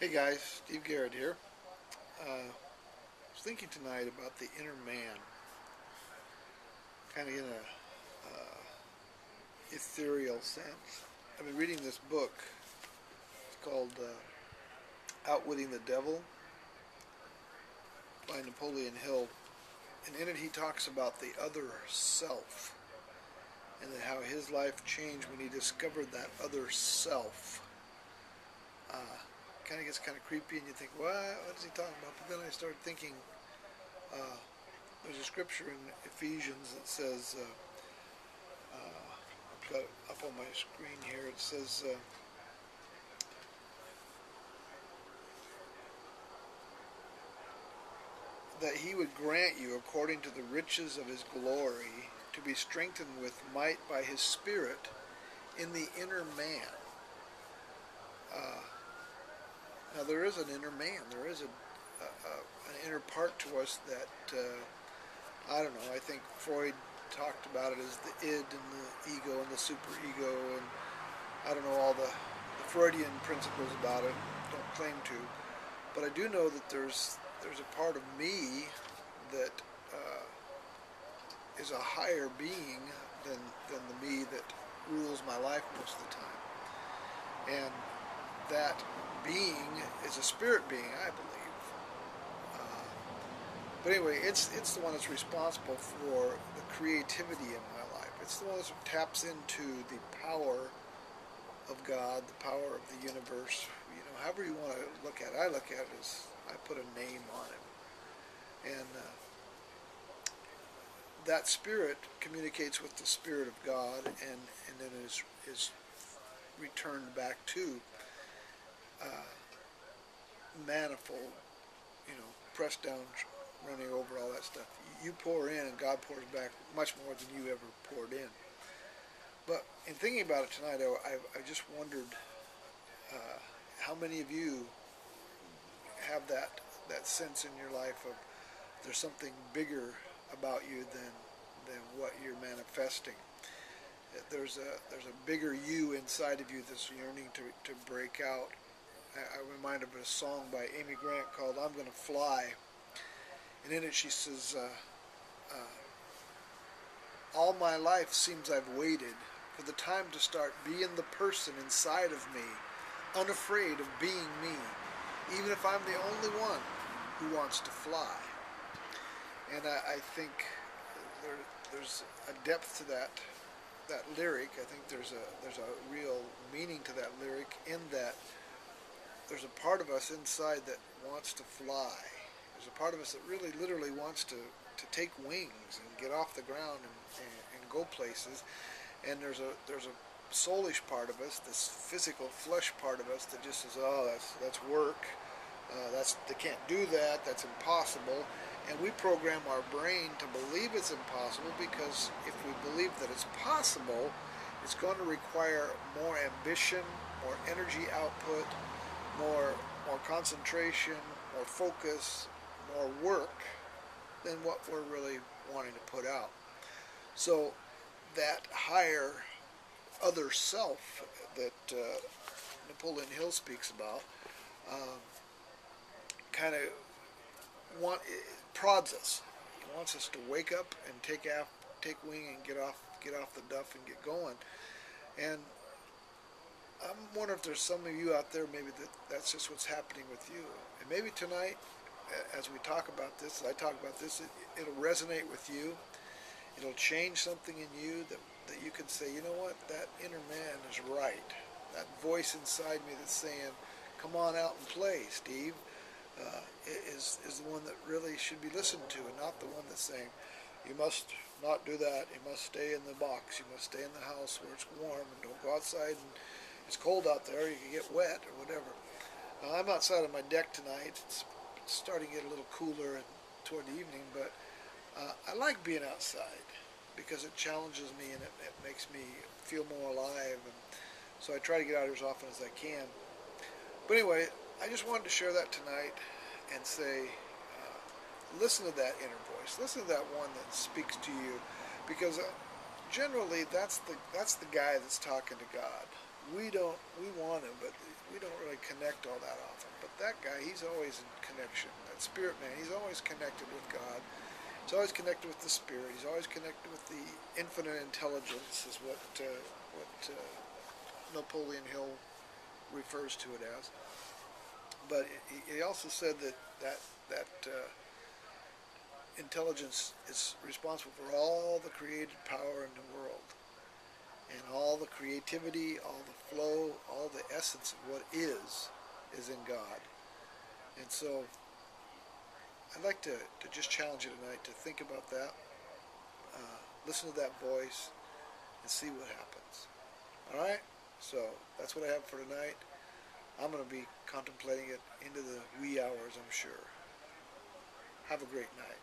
Hey guys, Steve Garrett here. I was thinking tonight about the inner man, kind of in a ethereal sense. I've been reading this book. It's called Outwitting the Devil by Napoleon Hill, and in it he talks about the other self and how his life changed when he discovered that other self. Uh, Kind of gets kind of creepy, and you think, what is he talking about? But then I started thinking, there's a scripture in Ephesians that says, I've got it up on my screen here, it says, that he would grant you, according to the riches of his glory, to be strengthened with might by his Spirit in the inner man. Now there is an inner man. There is an inner part to us that I don't know. I think Freud talked about it as the id and the ego and the superego, and I don't know all the Freudian principles about it. Don't claim to, but I do know that there's a part of me that is a higher being than the me that rules my life most of the time, and that being is a spirit being, I believe. But anyway, it's the one that's responsible for the creativity in my life. It's the one that taps into the power of God, the power of the universe. However you want to look at it. I look at it as I put a name on it, and that spirit communicates with the Spirit of God, and then is returned back to manifold, pressed down, running over, all that stuff. You pour in and God pours back much more than you ever poured in. But in thinking about it tonight, I just wondered how many of you have that sense in your life of there's something bigger about you than what you're manifesting. There's a bigger you inside of you that's yearning to break out. I'm reminded of a song by Amy Grant called "I'm Gonna Fly," and in it she says, all my life seems I've waited for the time to start being the person inside of me, unafraid of being me, even if I'm the only one who wants to fly. And I think there's a depth to that lyric. I think there's a real meaning to that lyric, in that there's a part of us inside that wants to fly. There's a part of us that really literally wants to take wings and get off the ground and go places. And there's a soulish part of us, this physical flesh part of us that just says, oh, that's work. They can't do that. That's impossible. And we program our brain to believe it's impossible, because if we believe that it's possible, it's going to require more ambition, more energy output, more concentration, more focus, more work than what we're really wanting to put out. So that higher other self that Napoleon Hill speaks about kind of prods us. He wants us to wake up and take wing and get off the duff and get going. And I'm wondering if there's some of you out there, maybe that's just what's happening with you. And maybe tonight, as we talk about this, as I talk about this, it'll resonate with you. It'll change something in you that you can say, you know what, that inner man is right. That voice inside me that's saying, come on out and play, Steve, is the one that really should be listened to, and not the one that's saying, you must not do that, you must stay in the box, you must stay in the house where it's warm, and don't go outside and it's cold out there, you can get wet or whatever. I'm outside on my deck tonight. It's starting to get a little cooler toward the evening, but I like being outside because it challenges me, and it makes me feel more alive. And so I try to get out here as often as I can. But anyway, I just wanted to share that tonight and say, listen to that inner voice. Listen to that one that speaks to you, because generally that's the guy that's talking to God. we want him, but we don't really connect all that often. But that guy, he's always in connection. That spirit man, he's always connected with God. He's always connected with the spirit. He's always connected with the infinite intelligence, is what Napoleon Hill refers to it as. But he also said that intelligence is responsible for all the created power in the world, and all the creativity, all the flow, all the essence of what is in God. And so I'd like to just challenge you tonight to think about that, listen to that voice, and see what happens. All right? So that's what I have for tonight. I'm going to be contemplating it into the wee hours, I'm sure. Have a great night.